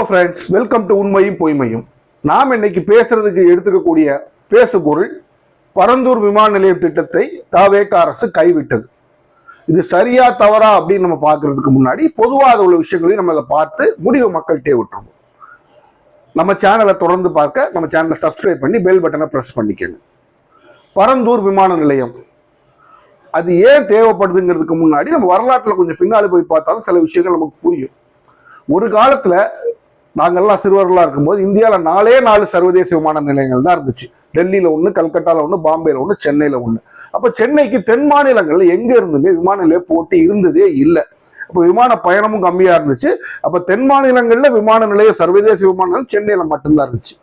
Friends, welcome to உண்மையும் பொய்மையும். நாம் இன்னைக்கு பேசுறதுக்கு எடுத்துக்கக்கூடிய பேசுபொருள் பரந்தூர் விமான நிலையம் திட்டத்தை தவேக அரசு கைவிட்டது. இது சரியா தவறா அப்படின்னு நம்ம பார்க்கறதுக்கு முன்னாடி பொதுவாக உள்ள விஷயங்களையும் நம்ம அதை பார்த்து முடிவு மக்கள்கிட்டே விட்டுருவோம். நம்ம சேனலை தொடர்ந்து பார்க்க நம்ம சேனலை சப்ஸ்கிரைப் பண்ணி பெல் பட்டனை ப்ரெஸ் பண்ணிக்கங்க. பரந்தூர் விமான நிலையம் அது ஏன் தேவைப்படுதுங்கிறதுக்கு முன்னாடி நம்ம வரலாற்றில் கொஞ்சம் பின்னாடி போய் பார்த்தாலும் சில விஷயங்கள் நமக்கு புரியும். ஒரு காலத்துல நாங்கள்லாம் சிறுவர்களாக இருக்கும்போது இந்தியாவில் 4 சர்வதேச விமான நிலையங்கள் தான் இருந்துச்சு. டெல்லியில் ஒன்று, கல்கட்டாவில் ஒன்று, பாம்பேல ஒன்று, சென்னையில் ஒன்று. அப்போ சென்னைக்கு தென் மாநிலங்கள்ல எங்க இருந்துமே விமான நிலைய போட்டி இருந்ததே இல்லை. அப்போ விமான பயணமும் கம்மியா இருந்துச்சு. அப்போ தென் மாநிலங்கள்ல விமான நிலையம், சர்வதேச விமான நிலையம் சென்னையில மட்டும்தான் இருந்துச்சு.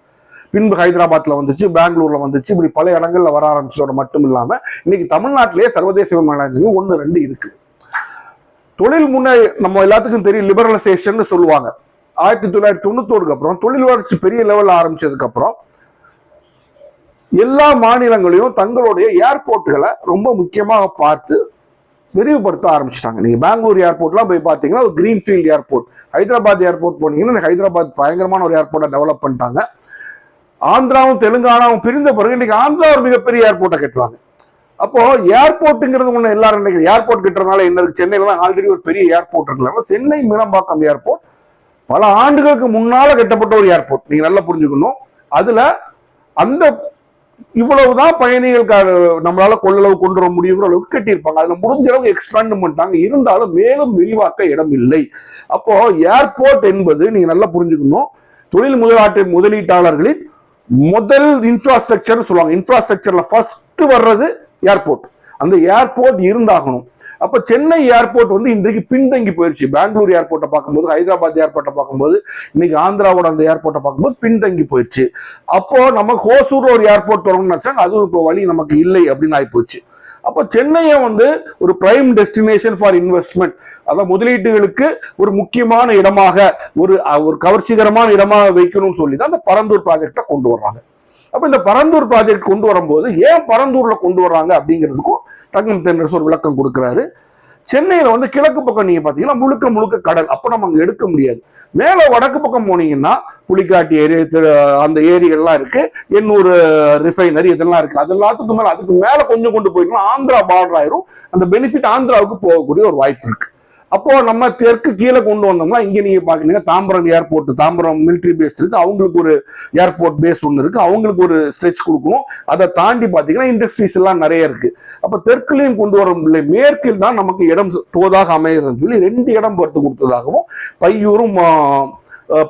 பின்பு ஹைதராபாத்ல வந்துச்சு, பெங்களூர்ல வந்துச்சு, இப்படி பல இடங்கள்ல வர ஆரம்பிச்சதோட மட்டும் இல்லாம இன்னைக்கு தமிழ்நாட்டிலேயே சர்வதேச விமான நிலையம் 1-2 இருக்கு. தொழில் முன்னே நம்ம எல்லாத்துக்கும் தெரியும், லிபரலைசேஷன் சொல்லுவாங்க. 1991 அப்புறம் தொழில் வளர்ச்சி பெரிய லெவல் ஆரம்பிச்சதுக்கு அப்புறம் எல்லா மாநிலங்களையும் தங்களுடைய ஏர்போர்ட்டுகளை ரொம்ப முக்கியமாக பார்த்து விரிவுபடுத்த ஆரம்பிச்சிட்டாங்க. நீங்க பெங்களூர் ஏர்போர்ட்லாம் போய் பார்த்தீங்கன்னா ஒரு கிரீன்ஃபீல்ட் ஏர்போர்ட். ஹைதராபாத் ஏர்போர்ட் போனீங்கன்னா ஹைதராபாத் பயங்கரமான ஒரு ஏர்போர்ட்டை டெவலப் பண்ணிட்டாங்க. ஆந்திராவும் தெலுங்கானாவும் பிரிந்த பிறகு இன்னைக்கு ஆந்திரா ஒரு மிகப்பெரிய ஏர்போர்ட்டை கட்டுவாங்க. அப்போ ஏர்போர்ட்டுங்கிறது ஒண்ணு எல்லாரும் நினைக்கிறேன். ஏர்போர்ட் கிட்டறதுனால என்னது, சென்னையில தான் ஆல்ரெடி ஒரு பெரிய ஏர்போர்ட் இருக்குல்ல. சென்னை மீனம்பாக்கம் ஏர்போர்ட் பல ஆண்டுகளுக்கு முன்னால கட்டப்பட்ட ஒரு ஏர்போர்ட். நீங்க நல்லா புரிஞ்சுக்கணும். அதுல அந்த இவ்வளவுதான் பயணிகளுக்கு நம்மளால கொள்ளளவு கொண்டு வர முடியுங்கிற அளவுக்கு கட்டியிருப்பாங்க. அதுல முடிஞ்ச அளவுக்கு எக்ஸ்பேண்ட் பண்ணிட்டாங்க. இருந்தாலும் மேலும் விரிவாக்க இடம் இல்லை. அப்போ ஏர்போர்ட் என்பது நீங்க நல்லா புரிஞ்சுக்கணும், தொழில் முதலீட்டாளர்களின் முதல் இன்ஃப்ராஸ்ட்ரக்சர் சொல்லுவாங்க. இன்ஃப்ராஸ்ட்ரக்சர்ல ஃபர்ஸ்ட் வர்றது ஏர்போர்ட். அந்த ஏர்போர்ட் இருந்தாகணும். அப்ப சென்னை ஏர்போர்ட் இன்றைக்கு பின்தங்கி போயிடுச்சு. பெங்களூர் ஏர்போர்ட்டை பார்க்கும்போது, ஹைதராபாத் ஏர்போர்ட்டை பார்க்கும்போது, இன்னைக்கு ஆந்திராவோட அந்த ஏர்போர்ட்டை பார்க்கும்போது பின்தங்கி போயிடுச்சு. அப்போ நம்ம ஹோசூர்ல ஒரு ஏர்போர்ட் வரணும்னு நினைச்சாங்க, அதுவும் இப்போ வழி நமக்கு இல்லை அப்படின்னு ஆயிப்போச்சு. அப்போ சென்னையை ஒரு பிரைம் டெஸ்டினேஷன் ஃபார் இன்வெஸ்ட்மெண்ட், அதாவது முதலீட்டுகளுக்கு ஒரு முக்கியமான இடமாக, ஒரு கவர்ச்சிகரமான இடமாக வைக்கணும்னு சொல்லி தான் அந்த பரந்தூர் ப்ராஜெக்டை கொண்டு வர்றாங்க. அப்ப இந்த பரந்தூர் ப்ராஜெக்ட் கொண்டு வரும்போது ஏன் பரந்தூர்ல கொண்டு வர்றாங்க அப்படிங்கிறதுக்கும் தங்கம் தென்னரசு ஒரு விளக்கம் கொடுக்கிறாரு. சென்னையில கிழக்கு பக்கம் நீங்க பாத்தீங்கன்னா முழுக்க கடல். அப்ப நம்ம அங்க எடுக்க முடியாது. மேல வடக்கு பக்கம் போனீங்கன்னா புலிக்காட்டு ஏரி, அந்த ஏரிகள்லாம் இருக்கு, எண்ணூறு ரிஃபைனரி இதெல்லாம் இருக்கு. அது எல்லாத்துக்கும் மேல அதுக்கு மேல கொஞ்சம் கொண்டு போயிட்டோம்னா ஆந்திரா பார்டர் ஆயிரும். அந்த பெனிஃபிட் ஆந்திராவுக்கு போகக்கூடிய ஒரு வாய்ப்பு இருக்கு. அப்போ நம்ம தெற்கு கீழே கொண்டு வந்தோம்னா இங்க நீங்க பாக்குறீங்க Tambaram airport, Tambaram military base இருக்கு, அவங்களுக்கு ஒரு ஏர்போர்ட் பேஸ் ஒன்று இருக்கு, அவங்களுக்கு ஒரு ஸ்ட்ரெச் கொடுக்கணும். அதை தாண்டி பாத்தீங்கன்னா இண்டஸ்ட்ரீஸ் எல்லாம் நிறைய இருக்கு. அப்ப தெற்குலையும் கொண்டு வர முடியல, மேற்கில் தான் நமக்கு இடம் தோதாக அமைகிறதுன்னு சொல்லி 2 இடம் பார்த்து கொடுத்ததாகவும் பையூரும்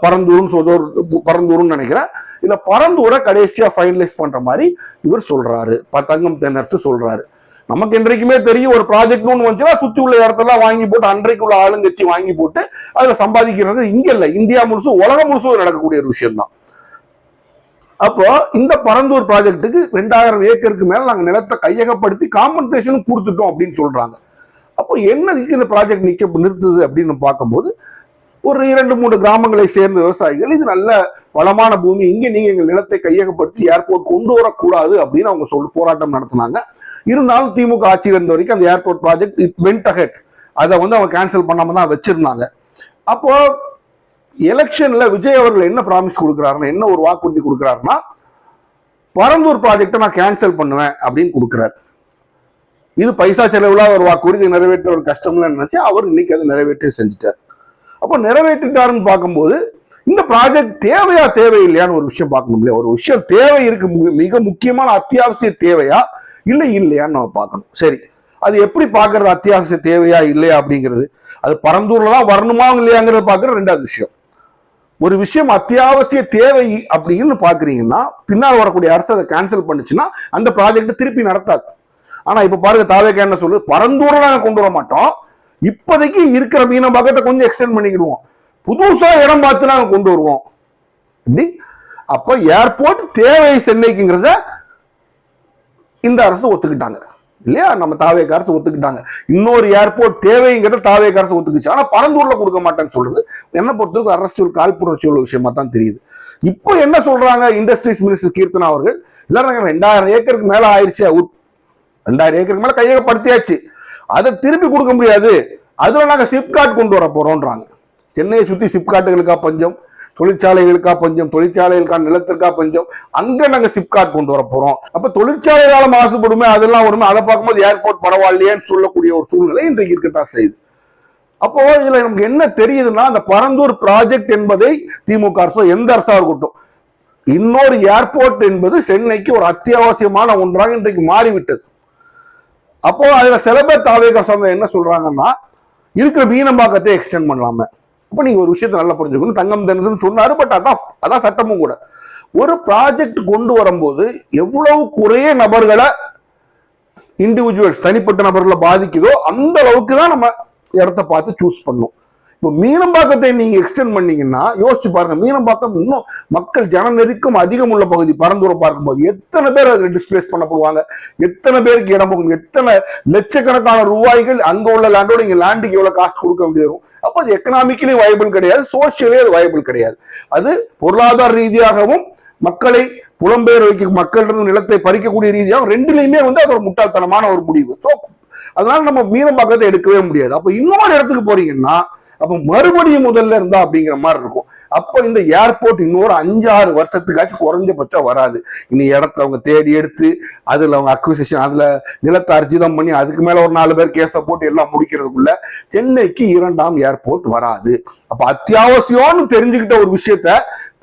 பரந்தூரும் நினைக்கிறேன். இல்ல பரந்தூரை கடைசியா ஃபைனலைஸ் பண்ற மாதிரி இவர் சொல்றாரு, தங்கம் தென்னரசு சொல்றாரு. நமக்கு இன்றைக்குமே தெரியும், ஒரு ப்ராஜெக்ட் ஒன்று வந்துச்சுன்னா சுத்தி உள்ள இடத்தெல்லாம் வாங்கி போட்டு அன்றைக்குள்ள ஆளுங்கட்சி வாங்கி போட்டு அதுல சம்பாதிக்கிறது இங்க இல்ல, இந்தியா முழுசும் உலகம் முழுசும் நடக்கக்கூடிய ஒரு விஷயம் தான். அப்போ இந்த பரந்தூர் ப்ராஜெக்ட்டுக்கு 2000 ஏக்கருக்கு மேல நாங்க நிலத்தை கையகப்படுத்தி காம்பன்சேஷனும் கொடுத்துட்டோம் அப்படின்னு சொல்றாங்க. அப்போ என்னதுக்கு இந்த ப்ராஜெக்ட் நிறுத்துது அப்படின்னு பார்க்கும்போது, ஒரு 2-3 கிராமங்களை சேர்ந்த விவசாயிகள் இது நல்ல வளமான பூமி, இங்க நீங்க எங்கள் நிலத்தை கையகப்படுத்தி ஏர்போர்ட் கொண்டு வரக்கூடாது அப்படின்னு அவங்க போராட்டம் நடத்தினாங்க. இருந்தாலும் திமுக ஆட்சி இருந்த வரைக்கும் அந்த airport project it went ahead. அதை அவங்க கேன்சல் பண்ணாம தான் வச்சிருந்தாங்க. அப்போ எலெக்ஷன்ல விஜய் அவர்கள் என்ன ப்ராமிஸ் கொடுக்குறாருன்னா, என்ன ஒரு வாக்குறுதி கொடுக்குறாருன்னா, பரந்தூர் ப்ராஜெக்டை நான் கேன்சல் பண்ணுவேன் அப்படின்னு கொடுக்குறாரு. இது பைசா செலவுல ஒரு வாக்குறுதி நிறைவேற்ற ஒரு கஷ்டம்னு நினைச்சு அவர் இன்னைக்கு அதை நிறைவேற்றி செஞ்சுட்டார். அப்போ நிறைவேற்றிட்டாருன்னு பார்க்கும்போது இந்த ப்ராஜெக்ட் தேவையில்லையான்னு ஒரு விஷயம் பார்க்கணும் இல்லையா? ஒரு விஷயம் தேவை இருக்கு, மிக முக்கியமான அத்தியாவசிய தேவையா இல்லையான்னு நம்ம பார்க்கணும். சரி, அது எப்படி பார்க்கறது, அத்தியாவசிய தேவையா இல்லையா அப்படிங்கிறது? அது பரந்தூர்ல தான் வரணுமா இல்லையாங்கிறத பார்க்கறது 2வது விஷயம். ஒரு விஷயம் அத்தியாவசிய தேவை அப்படின்னு பாக்குறீங்கன்னா பின்னால் வரக்கூடிய அரசு அதை கேன்சல் பண்ணுச்சுன்னா அந்த ப்ராஜெக்ட் திருப்பி நடத்தாது. ஆனா இப்ப பாருங்க, தாவேக என்ன சொல்லுது, பரந்தூரை நாங்க கொண்டு வர மாட்டோம், இப்போதைக்கு இருக்கிற மீனம்பாக்கத்தை கொஞ்சம் எக்ஸ்டெண்ட் பண்ணிக்கிடுவோம், புதுசா இடம் பார்த்து நாங்க கொண்டு வருவோம். அப்ப ஏர்போர்ட் தேவை சென்னைக்குங்கிறத இந்த அரசு ஒத்துக்கிட்டாங்க இல்லையா? நம்ம தாவேக அரசு ஒத்துக்கிட்டாங்க. இன்னொரு ஏர்போர்ட் தேவைங்கிறத தாவேக அரசு ஒத்துக்குச்சு. ஆனா பரந்தூர்ல கொடுக்க மாட்டேன்னு சொல்றது என்ன பொறுத்தவரைக்கும் அரசியல் காழ்ப்புணர்ச்சி உள்ள விஷயமா தான் தெரியுது. இப்போ என்ன சொல்றாங்க இண்டஸ்ட்ரீஸ் மினிஸ்டர் கீர்த்தனா அவர்கள், எல்லாரும் 2000 ஏக்கருக்கு மேல ஆயிடுச்சு, 2000 ஏக்கருக்கு மேல கையகப்படுத்தியாச்சு, அதை திருப்பி கொடுக்க முடியாது, அதுல நாங்க சிப்காட் கொண்டு வர போறோம்ன்றாங்க. சென்னையை சுத்தி சிப்காட்டுகளுக்கா பஞ்சம்? தொழிற்சாலைகளுக்கா பஞ்சம், தொழிற்சாலைகளுக்கா நிலத்திற்கா பஞ்சம், அங்க நாங்க சிப்காட் கொண்டு வர போறோம். அப்ப தொழிற்சாலைகளால மாசுபடுமே, அதெல்லாம் வருமே, அதை பார்க்கும்போது ஏர்போர்ட் பரவாயில்லையேன்னு சொல்லக்கூடிய ஒரு சூழ்நிலை இன்றைக்கு இருக்கத்தான் செய்யுது. அப்போ இதுல நமக்கு என்ன தெரியுதுன்னா, அந்த பரந்தூர் ப்ராஜெக்ட் என்பதை திமுக அரசோ எந்த அரசா இருக்கட்டும், இன்னொரு ஏர்போர்ட் என்பது சென்னைக்கு ஒரு அத்தியாவசியமான ஒன்றாக இன்றைக்கு மாறிவிட்டது. அப்போ அதுல சில பேர் தாவேகா சொன்ன என்ன சொல்றாங்கன்னா, இருக்கிற மீனம்பாக்கத்தை எக்ஸ்டெண்ட் பண்ணலாமே. அப்ப நீங்க ஒரு விஷயத்த நல்லா புரிஞ்சுக்கணும். தங்கம் தென்னதுன்னு சொன்னாரு, பட் அதான் சட்டமும் கூட. ஒரு ப்ராஜெக்ட் கொண்டு வரும்போது எவ்வளவு குறைய நபர்களை, இண்டிவிஜுவல்ஸ் தனிப்பட்ட நபர்களை பாதிக்குதோ அந்த அளவுக்கு தான் நம்ம இடத்த பார்த்து சூஸ் பண்ணும். இப்போ மீனம்பாக்கத்தை நீங்க எக்ஸ்டெண்ட் பண்ணீங்கன்னா யோசிச்சு பாருங்க, மீனம்பாக்கம் இன்னும் மக்கள் ஜன நெருக்கம் அதிகம் உள்ள பகுதி. பரந்தூரை பார்க்கும்போது எத்தனை பேர் அதில் டிஸ்பிளேஸ் பண்ணப்படுவாங்க, எத்தனை பேருக்கு இடம் போகும், எத்தனை லட்சக்கணக்கான ரூபாய்கள் அங்க உள்ள லேண்டோட இங்க லேண்டுக்கு எவ்வளவு காஸ்ட் கொடுக்க வேண்டியிருக்கும். அப்போ அது எக்கனாமிக்கலி வயபிள் கிடையாது, சோசியலி அது வயபிள் கிடையாது. அது பொருளாதார ரீதியாகவும் மக்களை புலம்பெயர் வைக்க, மக்கள் நிலத்தை பறிக்கக்கூடிய ரீதியாகவும் ரெண்டுலையுமே அது ஒரு முட்டாள்தனமான ஒரு முடிவு. ஸோ அதனால நம்ம மீனம்பாக்கத்தை எடுக்கவே முடியாது. அப்ப இன்னொரு இடத்துக்கு போறீங்கன்னா அப்ப மறுபடியும் முதல்ல இருந்தா அப்படிங்கிற மாதிரி இருக்கும். அப்ப இந்த ஏர்போர்ட் இன்னொரு 5-6 வருஷத்துக்காச்சும் குறைஞ்சபட்சம் வராது. இனி இடத்த அவங்க தேடி எடுத்து அதுல அவங்க அக்விசிஷன், அதுல நிலத்தை அர்ஜிதம் பண்ணி அதுக்கு மேல ஒரு 4 பேர் கேஸை போட்டு எல்லாம் முடிக்கிறதுக்குள்ள சென்னைக்கு 2ஆம் ஏர்போர்ட் வராது. அப்ப அத்தியாவசியம்னு தெரிஞ்சுக்கிட்ட ஒரு விஷயத்த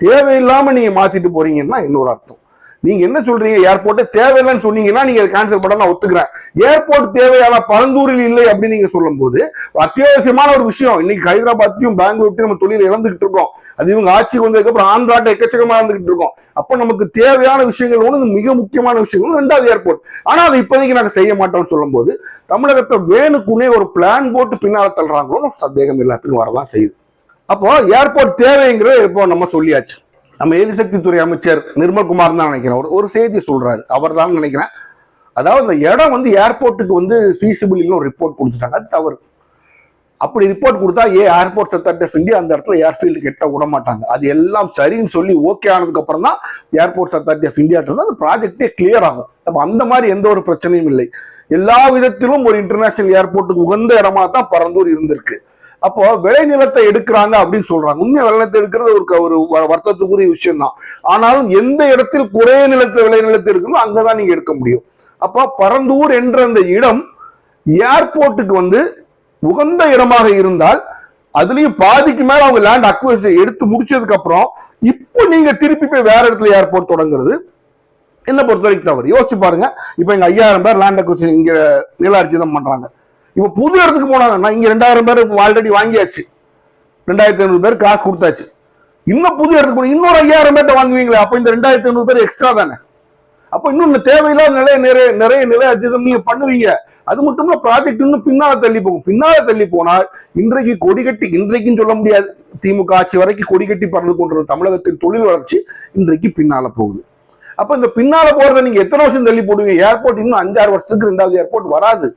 தேவையில்லாம நீங்க மாத்திட்டு போறீங்கன்னா இன்னொரு அர்த்தம். நீங்க என்ன சொல்றீங்க, ஏர்போர்ட்டே தேவையில்லைன்னு சொன்னீங்கன்னா நீங்க கேன்சல் பண்ண நான் ஒத்துக்கிறேன். ஏர்போர்ட் தேவையான பரந்தூரில் இல்லை அப்படின்னு நீங்க சொல்லும் போது அத்தியாவசியமான ஒரு விஷயம். இன்னைக்கு ஹைதராபாத்தையும் பெங்களூர்த்தையும் நம்ம தொழில் இழந்துகிட்டு இருக்கோம். அது இவங்க ஆட்சி வந்ததுக்கு அப்புறம் ஆந்திராட்ட எக்கச்சக்கமா இருந்துகிட்டு இருக்கோம். அப்ப நமக்கு தேவையான விஷயங்கள் ஒன்று, மிக முக்கியமான விஷயங்கள் 2வது ஏர்போர்ட். ஆனா அதை இப்போதைக்கு நாங்க செய்ய மாட்டோம்னு சொல்லும் போது தமிழகத்தை வேணுக்குன்னே ஒரு பிளான் போட்டு பின்னால தள்ளுறாங்களோ சந்தேகம் எல்லாத்துக்கும் வரலாம் செய்யுது. அப்போ ஏர்போர்ட் தேவைங்கிறது இப்போ நம்ம சொல்லியாச்சு. நம்ம எரிசக்தி துறை அமைச்சர் நிர்மல்குமார் தான் நினைக்கிறேன், ஒரு செய்தி சொல்றாரு, அவர் தான் நினைக்கிறேன். அதாவது இந்த இடம் ஏர்போர்ட்டுக்கு ஃபீஸிபிள் இல்லைன்னு ஒரு ரிப்போர்ட் கொடுத்துட்டாங்க. அது தவறு. அப்படி ரிப்போர்ட் கொடுத்தா ஏர்போர்ட் அத்தாரிட்டி ஆஃப் இந்தியா அந்த இடத்துல ஏர்ஃபீல்டு கெட்ட விட மாட்டாங்க. அது எல்லாம் சரின்னு சொல்லி ஓகே ஆனதுக்கு அப்புறம் தான் ஏர்போர்ட் அத்தாரிட்டி ஆஃப் இந்தியா அந்த ப்ராஜெக்டே கிளியர் ஆகும். அப்ப அந்த மாதிரி எந்த ஒரு பிரச்சனையும் இல்லை. எல்லா விதத்திலும் ஒரு இன்டர்நேஷனல் ஏர்போர்ட்டுக்கு உகந்த இடமா தான் பரந்தூர் இருந்திருக்கு. அப்போ விளைநிலத்தை எடுக்கிறாங்க அப்படின்னு சொல்றாங்க. உண்மையா விளைநிலத்தை எடுக்கிறது ஒரு வருத்தத்துக்குரிய விஷயம் தான். ஆனாலும் எந்த இடத்தில் குறைய விளைநிலத்தை எடுக்கணும் அங்கதான் நீங்க எடுக்க முடியும். அப்போ பரந்தூர் என்ற அந்த இடம் ஏர்போர்ட்டுக்கு உகந்த இடமாக இருந்தால் அதுலயும் பாதிக்கு மேல அவங்க லேண்ட் அக்வைஸ் எடுத்து முடிச்சதுக்கு அப்புறம் இப்போ நீங்க திருப்பி போய் வேற இடத்துல ஏர்போர்ட் தொடங்குறது என்ன பொறுத்த வரைக்கும் தவறு. யோசிச்சு பாருங்க. இப்ப இங்க 5000 பேர் லேண்ட் அக்வைஸ் இங்க நிலார்ஜிதம் பண்றாங்க. இப்ப புது இடத்துக்கு போனாங்கன்னா இங்க 2000 பேர் ஆல்ரெடி வாங்கியாச்சு, 2500 பேர் காசு கொடுத்தாச்சு. இன்னும் புது இடத்துக்கு போன இன்னொரு 5000 பேர்ட்ட வாங்குவீங்களா? அப்ப இந்த 2500 பேர் எக்ஸ்ட்ரா தானே. அப்ப இன்னும் தேவையில்லாத நிறைய நிலை அர்ஜிதம் நீங்க பண்ணுவீங்க. அது மட்டும் இல்ல, ப்ராஜெக்ட் இன்னும் பின்னால தள்ளி போகும். பின்னால தள்ளி போனால் இன்றைக்கு கொடிகட்டி, இன்றைக்குன்னு சொல்ல முடியாது, திமுக ஆட்சி வரைக்கும் கொடிகட்டி பறந்து கொண்டிருந்த தமிழகத்தின் தொழில் வளர்ச்சி இன்றைக்கு பின்னால போகுது. அப்ப இந்த பின்னால போறதை நீங்க எத்தனை வருஷம் தள்ளி போடுவீங்க? ஏர்போர்ட் இன்னும் 5-6 வருஷத்துக்கு 2வது ஏர்போர்ட் வராது,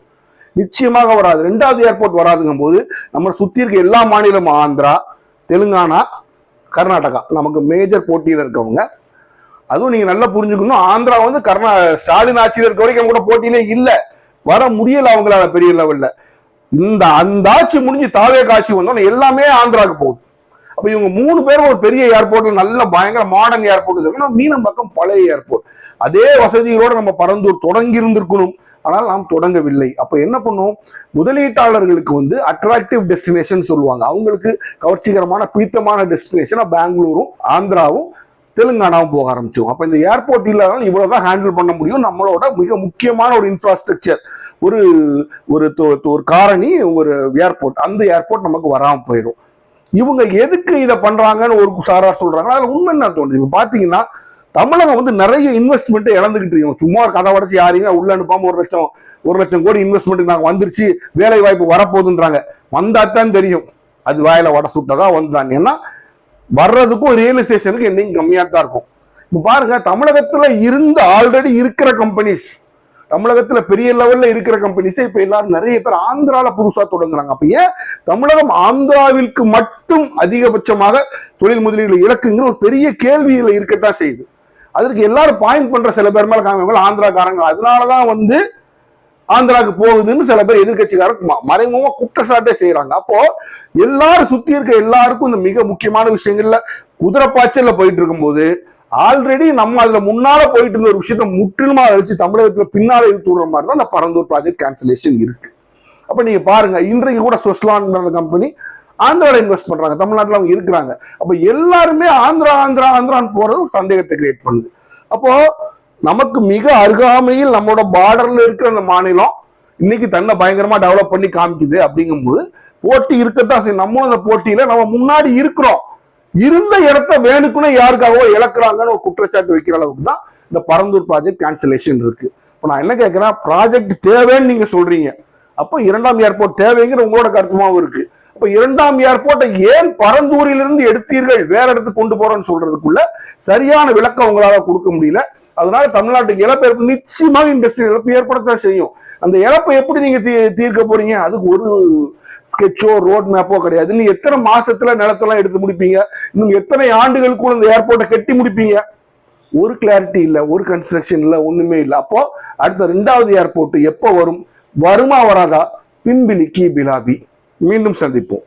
நிச்சயமாக வராது. 2வது ஏர்போர்ட் வராதுங்கும் போது நம்ம சுத்தி இருக்க எல்லா மாநிலமும், ஆந்திரா, தெலுங்கானா, கர்நாடகா நமக்கு மேஜர் போட்டியில் இருக்கவங்க. அதுவும் நீங்க நல்லா புரிஞ்சுக்கணும், ஆந்திரா ஸ்டாலின் ஆட்சியில் இருக்க வரைக்கும் கூட போட்டியிலே இல்ல, வர முடியல அவங்களால பெரிய லெவல்ல. அந்த ஆட்சி முடிஞ்சு தாவே காட்சி வந்தோம் எல்லாமே ஆந்திராவுக்கு போகுது. அப்ப இவங்க 3 பேரும் ஒரு பெரிய ஏர்போர்ட்ல நல்ல பயங்கர மாடர்ன் ஏர்போர்ட், மீனம்பாக்கம் பழைய ஏர்போர்ட். அதே வசதிகளோட நம்ம பரந்தூர் தொடங்கி இருந்திருக்கணும், ஆனால் நாம் தொடங்கவில்லை. அப்ப என்ன பண்ணும், முதலீட்டாளர்களுக்கு அட்ராக்டிவ் டெஸ்டினேஷன் சொல்லுவாங்க, அவங்களுக்கு கவர்ச்சிகரமான பிடித்தமான டெஸ்டினேஷனா பெங்களூரும் ஆந்திராவும் தெலுங்கானாவும் போக ஆரம்பிச்சோம். அப்ப இந்த ஏர்போர்ட் இல்லாதனால இவ்வளவுதான் ஹேண்டில் பண்ண முடியும். நம்மளோட மிக முக்கியமான ஒரு இன்ஃப்ராஸ்ட்ரக்சர், ஒரு காரணி, ஒரு ஏர்போர்ட், அந்த ஏர்போர்ட் நமக்கு வராம போயிடும். இவங்க எதுக்கு இதை பண்றாங்கன்னு ஒரு சாரார் சொல்றாங்க. அதுல உண்மை என்ன தோணுது, இப்ப பாத்தீங்கன்னா தமிழகம் நிறைய இன்வெஸ்ட்மெண்ட் இழந்துகிட்டு இருக்கோம். சும்மா ஒரு கதை உடச்சு யாரையுமே உள்ள அனுப்பாம 1 லட்சம் கோடி இன்வெஸ்ட்மெண்ட் நாங்க வந்துருச்சு, வேலை வாய்ப்பு வரப்போகுதுன்றாங்க. வந்தாத்தான் தெரியும் அது வாயில வட சுட்டதா வந்தான். ஏன்னா வர்றதுக்கும் ரியலைசேஷனுக்கு என்னையும் கம்மியா தான் இருக்கும். இப்ப பாருங்க, தமிழகத்துல ஆல்ரெடி இருக்கிற கம்பெனிஸ், தமிழகத்துல பெரிய லெவல்ல இருக்கிற கம்பெனிஸ் இப்ப எல்லாரும் நிறைய பேர் ஆந்திரால புதுசா தொடங்குறாங்க. அப்ப ஏன் தமிழகம் ஆந்திராவிற்கு மட்டும் அதிகபட்சமாக தொழில் முதலீடு இலக்குங்கிற ஒரு பெரிய கேள்வியில இருக்கத்தான் செய்யுது. அதற்கு எல்லாரும் பாயிண்ட் பண்ற சில பேர் மேல காமிப்பாங்க ஆந்திராக்காரங்க. அதனாலதான் ஆந்திராவுக்கு போகுதுன்னு சில பேர் எதிர்கட்சிக்காரங்க மறைமுகமா குற்றச்சாட்டே செய்யறாங்க. அப்போ எல்லாரும் சுத்தி இருக்க எல்லாருக்கும் இந்த மிக முக்கியமான விஷயங்கள்ல குதிரை பாய்ச்சல்ல போயிட்டு இருக்கும்போது ஆல்ரெடி நம்ம அதுல முன்னால போயிட்டு இருந்த ஒரு விஷயத்த முற்றிலுமா அழிச்சு தமிழகத்துல பின்னால இழுத்து விடுற மாதிரி தான் இந்த பரந்தூர் ப்ராஜெக்ட் கேன்சலேஷன் இருக்கு. அப்ப நீங்க பாருங்க, இன்றைக்கு கூட சுஸ்லான் கம்பெனி ஆந்திராவில் இன்வெஸ்ட் பண்றாங்க, தமிழ்நாட்டில் அவங்க இருக்கிறாங்க. அப்ப எல்லாருமே ஆந்திரா ஆந்திரா ஆந்திரான்னு போறது சந்தேகத்தை கிரியேட் பண்ணுது. அப்போ நமக்கு மிக அருகாமையில் நம்மளோட பார்டர்ல இருக்கிற அந்த மாநிலம் இன்னைக்கு தன்னை பயங்கரமா டெவலப் பண்ணி காமிக்குது. அப்படிங்கும்போது போட்டி இருக்கத்தான் செய்யும். நம்மளும் அந்த போட்டியில நம்ம முன்னாடி இருக்கிறோம். இருந்த இடத்த வேணுக்குன்னு யாருக்காகவோ இழக்கிறாங்கன்னு ஒரு குற்றச்சாட்டு வைக்கிற அளவுக்கு தான் இந்த பரந்தூர் ப்ராஜெக்ட் கேன்சலேஷன் இருக்கு. இப்போ நான் என்ன கேட்கிறேன், ப்ராஜெக்ட் தேவைன்னு நீங்க சொல்றீங்க, அப்போ இரண்டாம் ஏர்போர்ட் தேவைங்கிற உங்களோட கருத்துமாவும் இருக்கு. இப்ப இரண்டாம் ஏர்போர்ட்டை ஏன் பரந்தூரிலிருந்து எடுத்தீர்கள் வேற இடத்துக்கு கொண்டு போறோம்னு சொல்றதுக்குள்ள சரியான விளக்கம் உங்களால கொடுக்க முடியல. அதனால தமிழ்நாட்டுக்கு இழப்பு நிச்சயமாக இண்டஸ்ட்ரி இழப்பு ஏற்படத்தான் செய்யும். அந்த இழப்பை எப்படி நீங்க தீர்க்க போறீங்க? அதுக்கு ஒரு ஸ்கெட்சோ ரோட் மேப்போ கிடையாது. இன்னும் எத்தனை மாசத்துல நிலத்தெல்லாம் எடுத்து முடிப்பீங்க? இன்னும் எத்தனை ஆண்டுகளுக்குள்ள இந்த ஏர்போர்ட்டை கட்டி முடிப்பீங்க? ஒரு கிளாரிட்டி இல்லை, ஒரு கன்ஸ்ட்ரக்ஷன் இல்லை, ஒண்ணுமே இல்லை. அப்போ அடுத்த 2வது ஏர்போர்ட் எப்போ வரும்? வருமா வராதா? பின்பிலிக்கி பிலாபி. மீண்டும் சந்திப்போம்.